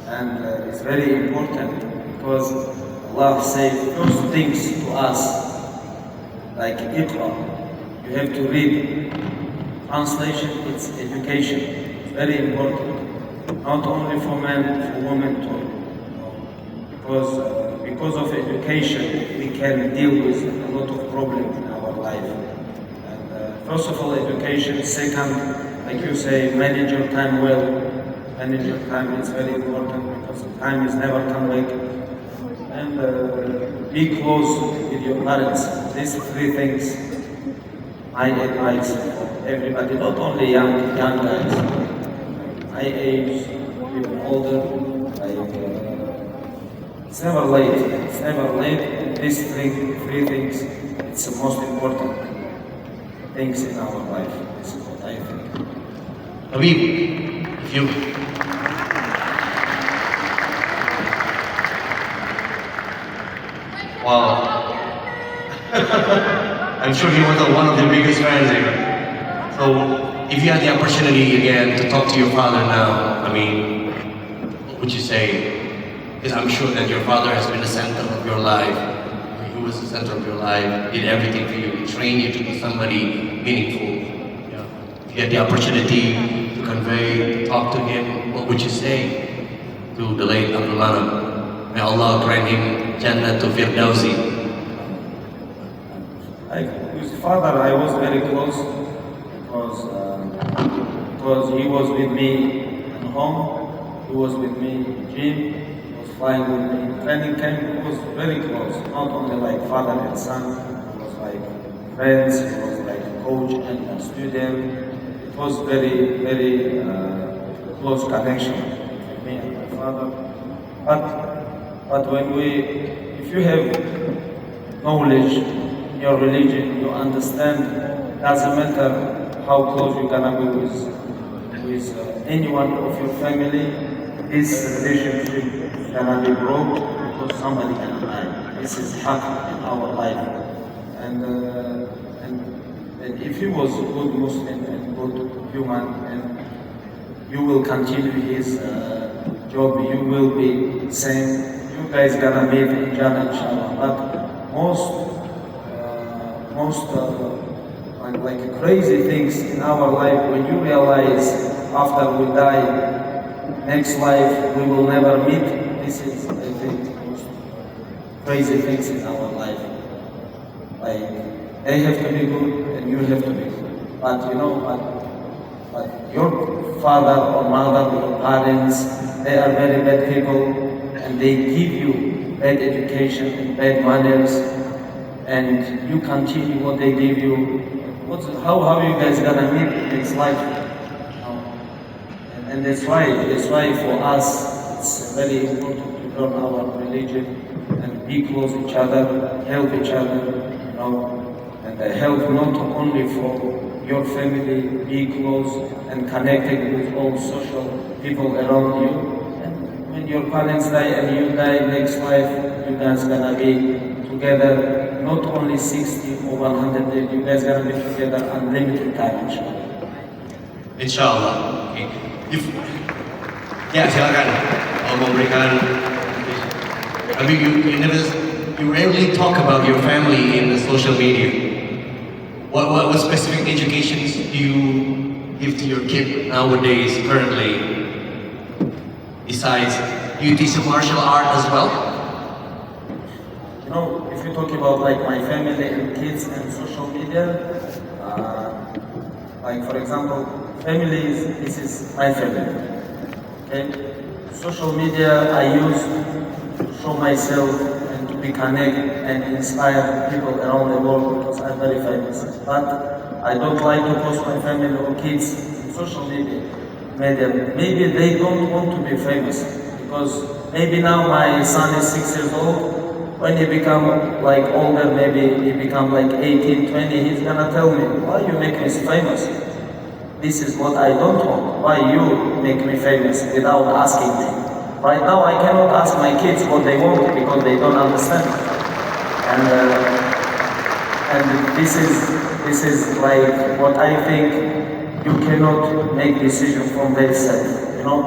and it's very important because Allah says first things to us like Iqra, you have to read. Translation, it's education. It's very important, not only for men, for women too. Because of education, we can deal with a lot of problems in our life. And first of all, education. Second, like you say, manage your time well. Manage your time. It's very important because time is never come back. And be close with your parents. These three things I advise everybody, not only young guys, my age, people older, it's never late. It's never late. And these three things, it's the most important things in our life. This is what I think. Khabib, if you... Wow. I'm sure he was one of the biggest fans here. So, if you had the opportunity again to talk to your father now, I mean, what would you say? Because I'm sure that your father has been the center of your life. He was the center of your life, did everything for you, he trained you to be somebody meaningful. Yeah. If you had the opportunity to convey, to talk to him, what would you say to the late Abdulmanapovich? May Allah grant him Jannah to Firdausi. With father, I was very close because he was with me at home, he was with me in the gym, he was flying with me in training camp. He was very close, not only like father and son, he was like friends, he was like a coach and a student. It was very, very close connection between me and my father. But if you have knowledge in your religion, you understand, doesn't matter how close you're gonna be with anyone of your family, this relationship is gonna be broke because somebody gonna die. This is haq in our life. And if he was a good Muslim and good human, and you will continue his job, you will be same. You guys gonna meet in Jannah, inshallah. But most like crazy things in our life, when you realize after we die, next life we will never meet. This is, I think, most crazy things in our life. Like they have to be good and you have to be good. But you know, but your father or mother, your parents, they are very bad people. And they give you bad education and bad manners, and you continue what they give you. How are you guys gonna meet in this life? And that's why for us it's very important to learn our religion and be close to each other, help each other, and help not only for your family, be close and connected with all social people around you. When your parents die and you die next life, you guys gonna be together, not only 60 or 100 days, you guys gonna be together unlimited time, inshallah. Inshallah. Okay. Ya, silakan. Kalau mau memberikan. I mean, you rarely talk about your family in the social media. what specific educations do you give to your kid nowadays, currently? Besides, do you teach him martial art as well? You know, if you talk about like my family and kids and social media, like for example, this is my family. Okay? Social media I use to show myself and to be connected and inspire people around the world because I'm very famous. But I don't like to post my family or kids in social media. Maybe they don't want to be famous because maybe now my son is 6 years old. When he become like older, maybe he become like 18, 20, he's gonna tell me, why you make me famous? This is what I don't want. Why you make me famous without asking me? Right now I cannot ask my kids what they want because they don't understand. And this is like what I think you cannot make decisions from their side. You know,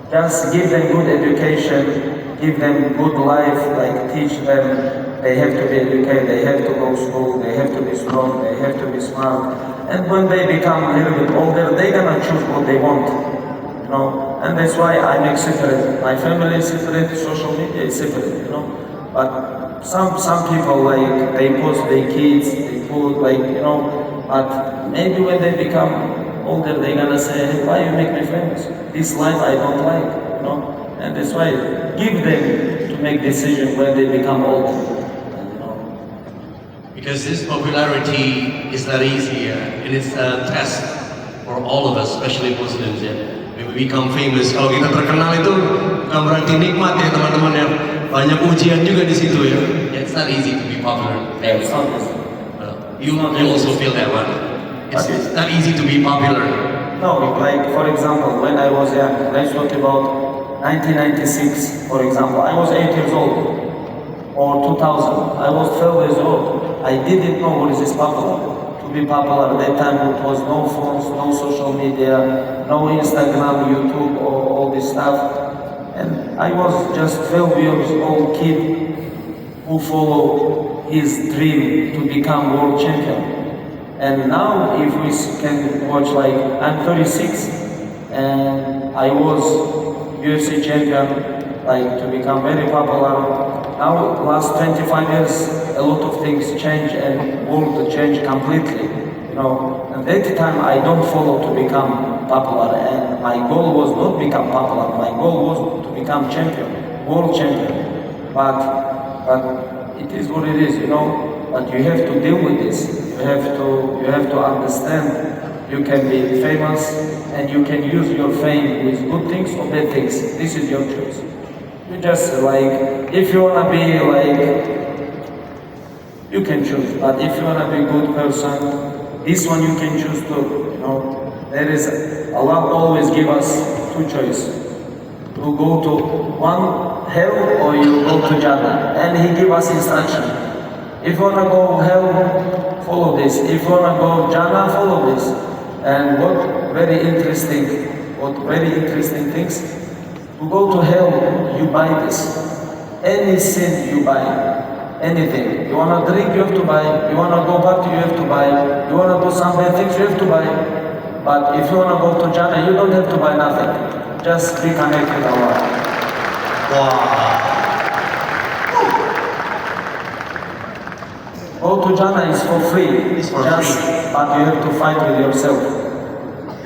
just give them good education, give them good life, like teach them. They have to be educated, they have to go to school, they have to be strong, they have to be smart. And when they become a little bit older, they're gonna choose what they want, you know. And that's why I make separate. My family is separate, social media is separate, you know. But some people like they post their kids, they put like you know. But maybe when they become older, they're gonna say, hey, why you make me famous? This life I don't like, you know. And that's why give them to make decisions when they become older. Because this popularity is not easy, and it's a test for all of us, especially Muslims. When we become famous, kalau kita terkenal itu bukan berarti nikmat ya teman-teman ya. Banyak ujian juga di situ ya. It's not easy to be popular. It's not easy. You also feel that one. It's not easy to be popular. No, like for example, when I was young, let's talk about 1996, for example. I was 8 years old. Or 2000, I was 12 years old. I didn't know what is popular. To be popular at that time, it was no phones, no social media, no Instagram, YouTube, or all this stuff. And I was just 12 years old kid who followed his dream to become world champion. And now, if we can watch, like I'm 36, and I was UFC champion, like to become very popular. Now, last 25 years, a lot of things change and world change completely. You know, at that time I don't follow to become popular, and my goal was not become popular. My goal was to become champion, world champion. But it is what it is, you know. But you have to deal with this. You have to understand. You can be famous, and you can use your fame with good things or bad things. This is your choice. You just like, if you wanna be like, you can choose. But if you wanna be a good person, this one you can choose too. You know, there is Allah always give us two choices: to go to one hell or you go to Jannah, and He give us instruction. If you wanna go hell, follow this. If you wanna go Jannah, follow this. And what very interesting things. To go to hell, you buy this. Any sin you buy, anything. You wanna drink, you have to buy. You wanna go party, you have to buy. You wanna do some bad things, you have to buy. But if you wanna go to Jannah, you don't have to buy nothing. Just be connected with Allah. Wow. Go to Jannah is for free. It's for free. But you have to fight with yourself.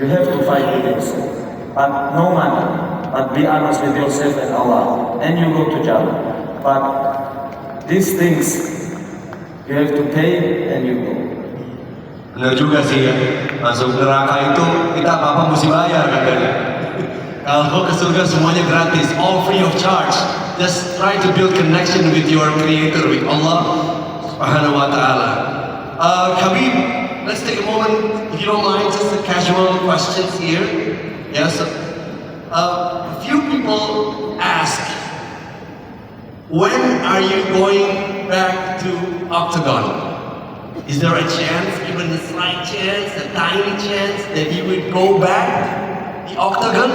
You have to fight with yourself. But no money. But be honest with yourself and Allah, and you go to Jannah. But these things, you have to pay and you go. Benar juga sih ya, masuk neraka itu kita apa-apa mesti bayar katanya. Kalau ke surga semuanya gratis, all free of charge. Just try to build connection with your creator, with Allah Subhanahu wa Ta'ala. Khabib, let's take a moment, if you don't mind, just a casual questions here. Yes. A few people ask, when are you going back to Octagon? Is there a chance, even a slight chance, a tiny chance that you would go back the Octagon?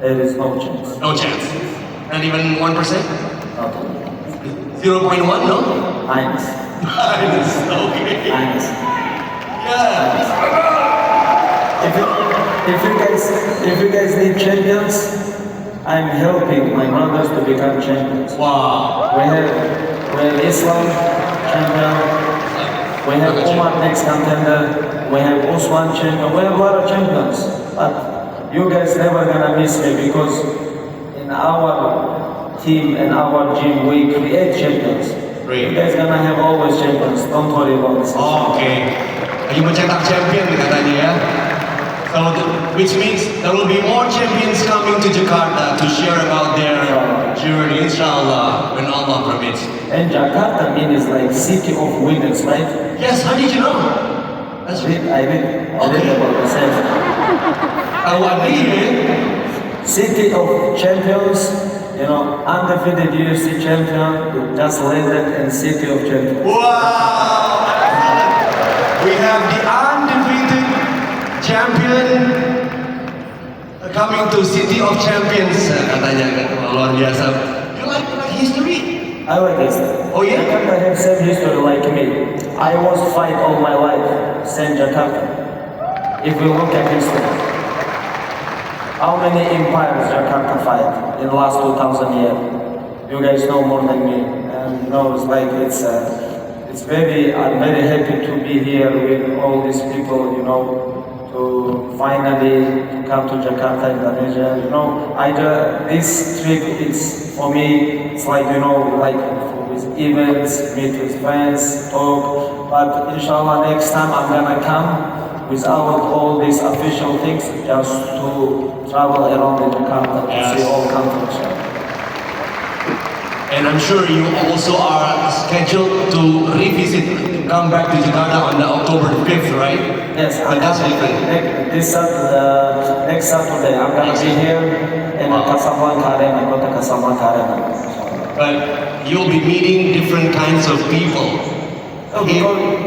There is no chance. No chance. Not even 1%? Not 0.1, no? Highness. Highness, okay. Highness. Yeah. If you guys need champions, I'm helping my brothers to become champions. Wow. We have Islam champion. We have Umar next contender. We have Usman champion. We have a lot of champions. But you guys never gonna miss me because in our team and our gym we create champions. Great. You guys gonna have always champions. Don't worry about this. Oh, okay. Lagi mencetak champion katanya ya. So, which means there will be more champions coming to Jakarta to share about their journey, inshallah, when Allah permits. And Jakarta means like city of winners, right? Yes, how did you know? That's right. I read about the same. City of champions, you know, undefeated UFC champion, just landed in city of champions. Wow! We have the undefeated champion coming to City of Champions, katanya kan, luar biasa. You like history? I like history. Oh yeah? Jakarta have same history like me. I was fight all my life, same Jakarta. If we look at history, how many empires Jakarta fight in the last 2,000 years? You guys know more than me. And you know, it's like I'm very happy to be here with all these people, you know, to finally come to Jakarta, Indonesia. You know, this trip is for me. It's like, you know, like with events, meet with friends, talk. But inshallah, next time I'm gonna come without all these official things, just to travel around in Jakarta to see all countries. And I'm sure you also are scheduled to revisit, to come back to Jakarta on the October 5th, right? Yes, But that's different. next Saturday I'm gonna be here in Casablanca Arena, Kota Casablanca Arena. But you'll be meeting different kinds of people. No,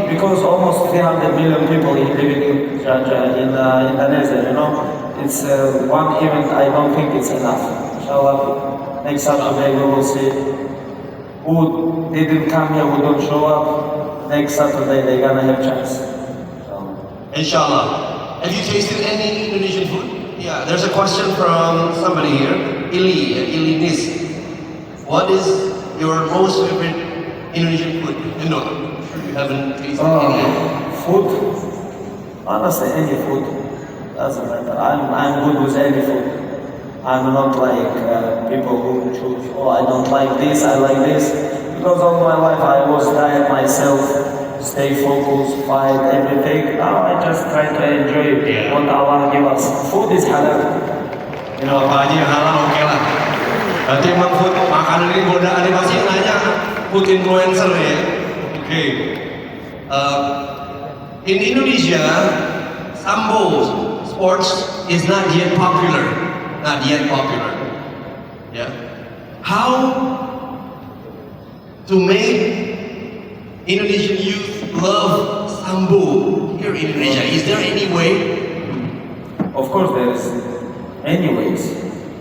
because almost 300 million people living in Indonesia, you know, it's one event. I don't think it's enough. Inshallah, next Saturday we will see who didn't come here, who don't show up. Next Saturday they're gonna have chance. Inshallah. Have you tasted any Indonesian food? Yeah, there's a question from somebody here. Ilinis. What is your most favorite Indonesian food? No, you haven't tasted any. Food? Honestly, any food. Doesn't matter. I'm good with any food. I'm not like people who choose, oh, I don't like this, I like this. Because all my life I was diet myself, stay focused, fight, everything. Now I just try to enjoy what Allah give us. Food is halal. You know, apa aja yang halal oke lah. Berarti emang food makanan ini godaan ini pasti nanya food influencer ya. Oke. In Indonesia, Sambo sports is not yet popular. Not yet popular. Yeah. How to make Indonesian youth love Sambo here in Indonesia? Is there any way? Of course there is many ways.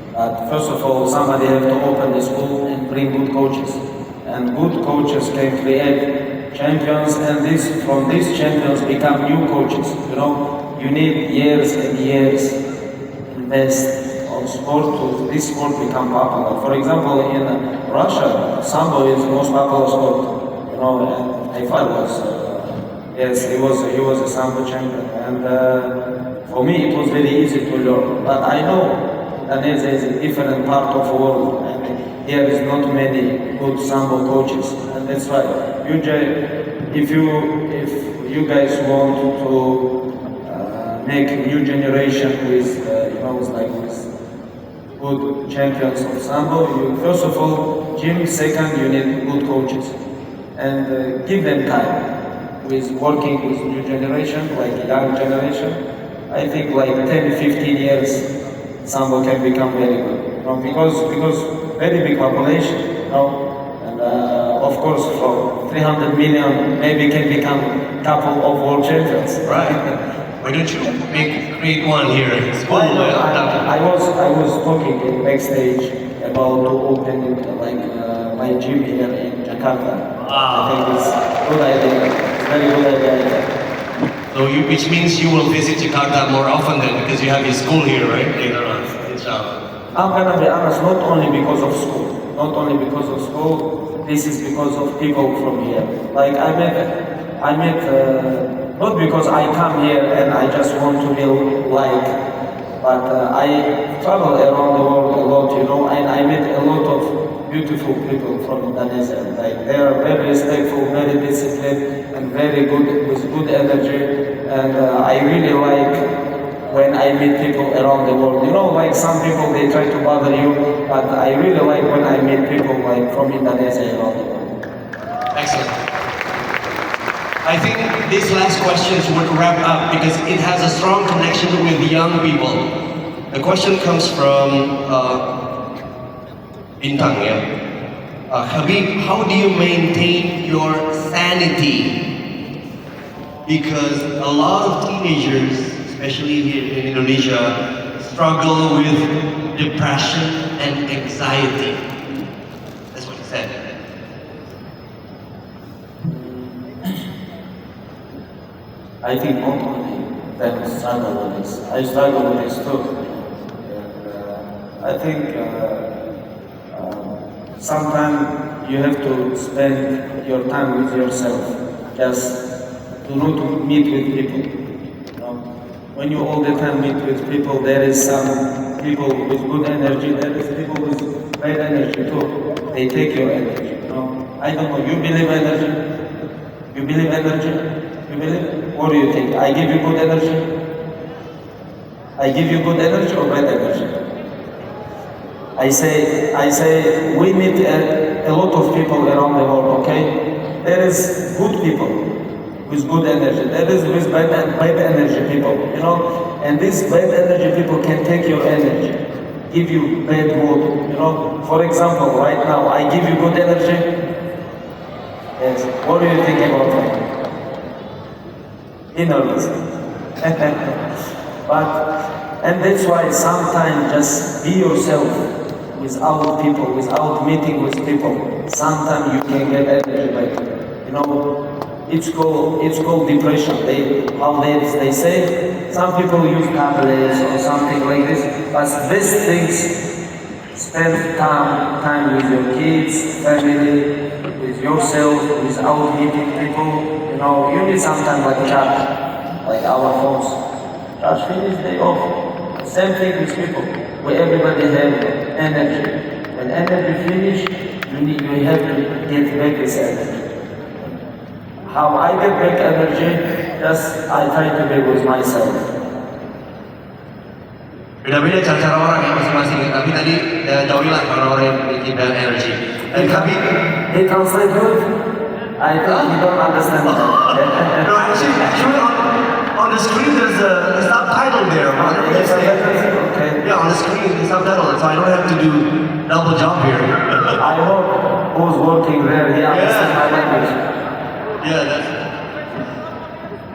But first of all, somebody have to open the school and bring good coaches. And good coaches can create champions, and from these champions become new coaches. You know, you need years and years invest on sport to this sport become popular. For example, in Russia, Sambo is the most popular sport. You know, and if I was, he was a Sambo champion, and for me it was very easy to learn. But I know Indonesia is a different part of the world, and here is not many good Sambo coaches, and that's why if you guys want to make a new generation with with good champions of Sambo, you first of all gym, second you need good coaches, and give them time with working with new generation, like young generation. I think like 10-15 years Sambo can become very good, you know, because very big population, you know, and of course from 300 million maybe can become couple of world champions. Right. Why don't you create one here in school? I was talking in backstage about to open my gym here in Jakarta. Jakarta. I think it's a good idea. It's a very good idea. So which means you will visit Jakarta more often then, because you have your school here, right? Later on, inshallah. I'm gonna be honest, not only because of school. Not only because of school, this is because of people from here. Like I met, not because I come here and I just want to be like, but I travel around the world a lot, you know, and I met a lot of beautiful people from Indonesia. Like they are very respectful, very disciplined, and very good, with good energy. And I really like when I meet people around the world. You know, like some people, they try to bother you, but I really like when I meet people like from Indonesia around the world. Excellent. I think these last questions would wrap up because it has a strong connection with young people. The question comes from Bintang, yeah? Khabib, how do you maintain your sanity? Because a lot of teenagers, especially here in Indonesia, struggle with depression and anxiety. That's what he said. I think not only them struggle with this. I struggle with this too. And, I think sometimes you have to spend your time with yourself. Just do not meet with people. You know? When you all the time meet with people, there is some people with good energy, there is people with bad energy too. They take your energy. You know? I don't know, you believe energy? You believe energy? You believe? What do you think? I give you good energy? I give you good energy or bad energy? I say we meet a lot of people around the world, okay? There is good people with good energy. There is with bad energy people, you know? And these bad energy people can take your energy, give you bad mood, you know? For example, right now, I give you good energy. Yes. What do you think about that? Nervous. And that's why sometimes just be yourself without people, without meeting with people. Sometimes you can get energy back. You know, it's called depression. They say some people use tablets or something like this, but best things, spend time with your kids, family, with yourself, without meeting people. You know, you need sometimes like charge, like our phones. Charge finish, day off. Same thing with people. Where everybody have energy. When energy finish, you have to get back this energy. How I get back energy, just I try to be with myself. Beda-beda cara-cara orang ya masing-masing, tapi tadi jauhilah orang-orang yang memiliki bad energy. Dan Khabib, He translate good? I thought you don't understand. no, actually on the screen there's a subtitle there. Okay. Yeah, on the screen the subtitle, so I don't have to do double job here. I hope who's working there, he understands my language. Yeah, that's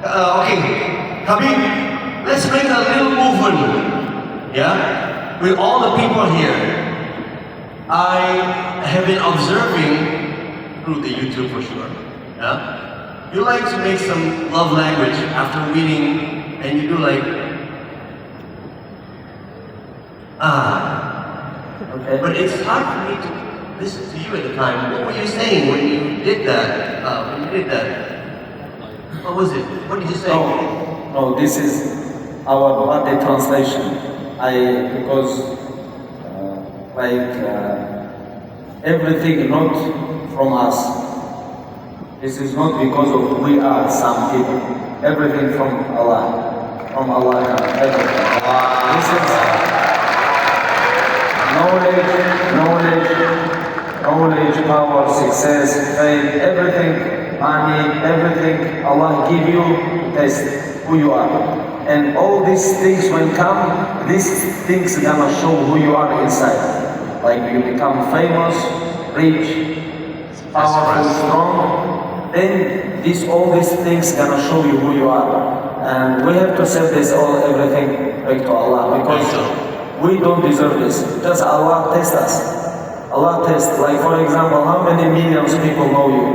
okay. Khabib, let's make a little movement. Yeah, with all the people here. I have been observing through the YouTube for sure. Yeah, you like to make some love language after winning, and you do like Okay. But it's hard for me to listen to you at the time. What were you saying when you did that? What was it? What did you say? No, this is our body translation. Because everything not from us. This is not because of we are some people. Everything from Allah. From Allah. Everything. This is knowledge, power, success, fame, everything, money, everything Allah give you to test who you are. And all these things when come, these things gonna show who you are inside. Like you become famous, rich, powerful, strong, then all these things gonna show you who you are. And we have to send everything back to Allah because we don't deserve this. Just Allah test us. Allah test. Like for example, how many millions people know you?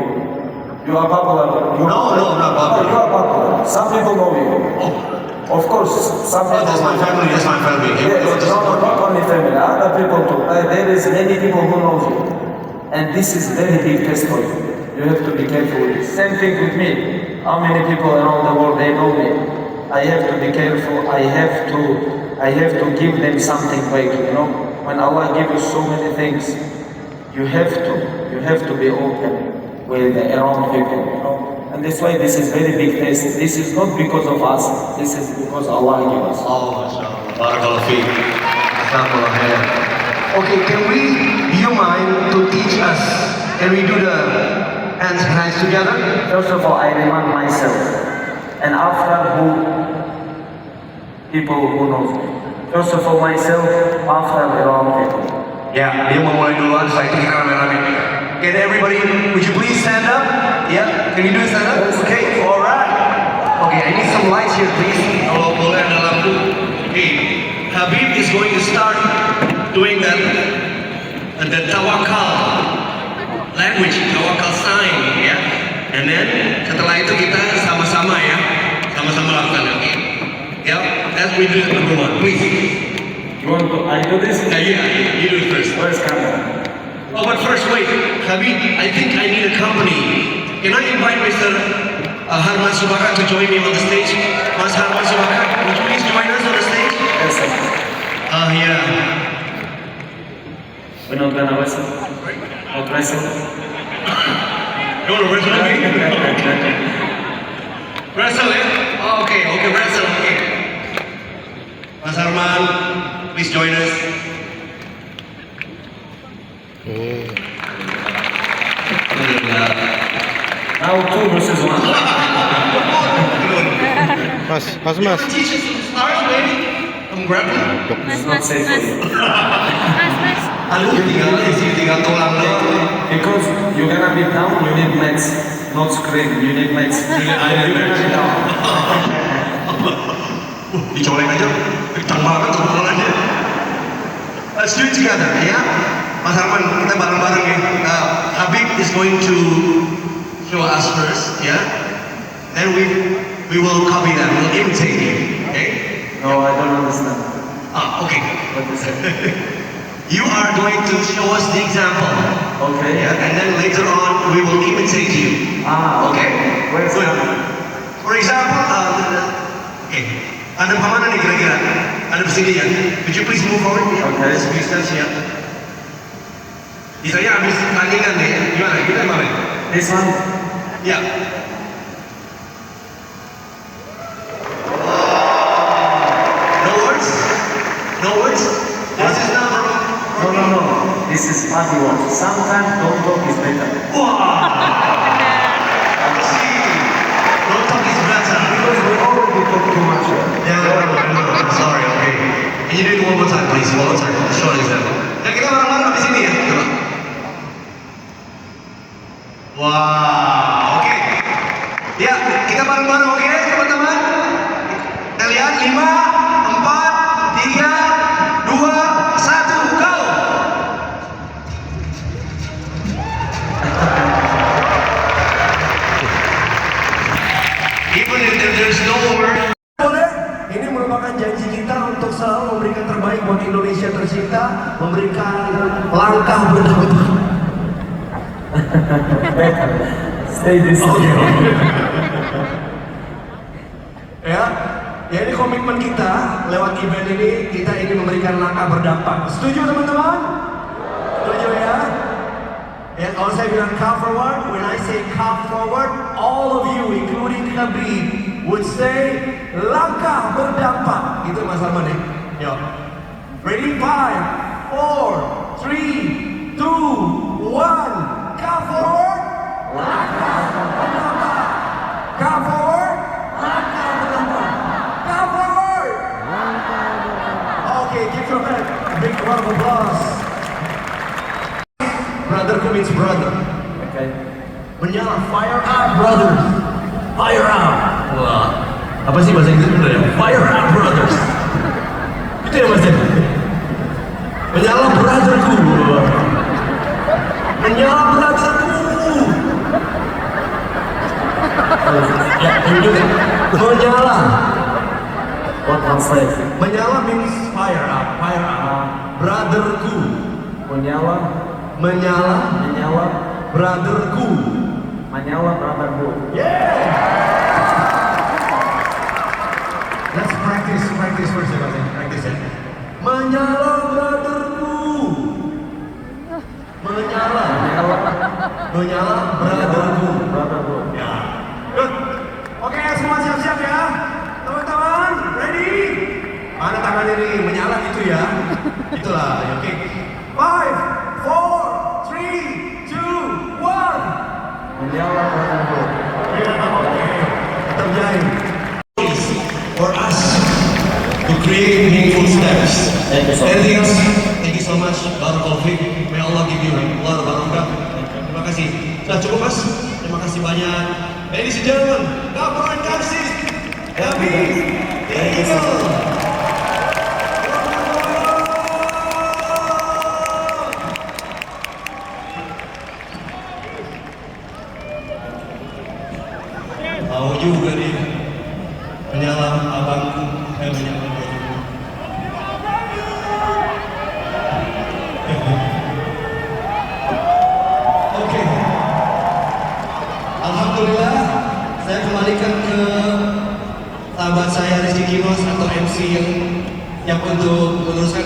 You are popular. No, not popular. You are popular. Some people know you. Of course, some people. That's my family. That's my family. Yes, not only family, other people too. There is many people who know you, and this is very big test for you. You have to be careful with this. Same thing with me. How many people around the world they know me? I have to be careful. I have to give them something back. You know, when Allah gives you so many things, you have to be open with the around people. You know. And this way, this is very big test. This is not because of us. This is because Allah gives us. Oh, mashallah. Barakallah feek. Jazakallah khair. Okay, do you mind to teach us? Can we do the hands together? First of all, I remind myself, and after people who knows me. First of all, myself, after around people. Ya, dia mau mulai duluan, saya kira rame-rame. Can everybody, would you please stand up? Yeah, can you do stand up? Okay, alright. Okay, I need some lights here, please. Kalau boleh ada lampu. Okay, Khabib is going to start doing the tawakal language, tawakal sign, ya. And then setelah itu kita sama-sama ya, sama-sama lakukan, okay? Yeah, as we do number one, please. You want to, I do this? Yeah, you do it first. Where's camera? Oh, but first, wait, Khabib, I think I need a company. Can I invite Mr. Harman Subaka to join me on the stage? Mas Harman Subaka, would you please join us on the stage? Yes, sir. Yeah. We're not gonna wrestle. Not wrestle. You want to wrestle with me? Wrestle, yeah? Oh, okay, wrestle, okay. Mas Harman, please join us. Now 2 versus 1. Mas. You want to teach us some stars, baby? I'm grappling. It's not safe for you. Aduh, tinggal tulang doang. Because you're gonna be down, you need mats. Not screen, you need mats. You're gonna be down. Dicolek aja, kencang banget pukulannya. Let's do it together, ya. Mas Harman, kita bareng-bareng ya. Khabib is going to show us first, ya. Then we will copy that, we'll imitate you, okay? No, I don't understand. Okay. What is it? You are going to show us the example, Okay. yeah, and then later on we will imitate you. Okay? Where's Good. camera? For example, okay. Ada kemana nih kira-kira? Ada kesini ya? Could you please move forward? Okay. Please stand here. Misalnya habis tandingan nih, gimana? Kita mana? This one? Ya. No words? No words? This is not from... No. This is funny one. Sometimes don't talk is better. Wow! See, don't talk is better. Because we already talk too much. Yeah, no, sorry, okay. Can you do it one more time, please? One more time. Short example. Ya, kita bareng-bareng habis ini ya. Coba. Wow, oke. Ya, kita bareng-bareng, oke, teman-teman. Kita lihat 5, 4, 3, 2, 1, go! Even if there's no word. Ini merupakan janji kita untuk selalu memberikan terbaik buat Indonesia tercinta, memberikan langkah berdebat. Stay this way. Ya, ini komitmen kita lewat event ini, kita ingin memberikan langkah berdampak. Setuju teman-teman? Setuju ya? Ya, kalau saya bilang come forward, when I say come forward, all of you, including Khabib, would say langkah berdampak. Gitu Mas Arman ya? Yo. Ready? 5, 4, 3, 2, 1. Come forward. Langkah berdampak. Come forward. Langkah berdampak. Come forward. Okay, give your hand a big round of applause. Brother means brother. Okay. Menyala, fire up, brothers. Fire up. Wah, apa sih bahasa Inggris sebenarnya? Fire up, brothers. Itu ya Mas Jen? Menyala brotherku. translate. Menyala means fire up, fire up. Brotherku. Menyala, Menyala, menyala, brotherku. menyala brotherhood. Yeah. Let's practice first ya, Mas. Practice ya. Menyala brotherku. Menyala. Menyala Menyala brotherku. brotherhood. Ya. Good. Oke, semua siap-siap ya. Teman-teman, ready? Mana tangannya nih? Menyala gitu ya. Itulah, ya, oke. 5, 4, 3, 2, 1. Menyala brotherhood. Terjadi. For us to create meaningful steps. Thank you so much. Anything else? Thank you so much. Barakallahu fiik. May Allah give you a lot of barakah. Terima kasih. Sudah cukup, Mas? Terima kasih banyak. Ladies and gentlemen, campuran kasih. Khabib. Thank you so much. Tahu juga nih, menyala abangku, menyala bajuku. Oke, alhamdulillah, saya kembalikan ke sahabat saya Rizky Kinos atau MC yang untuk meneruskan.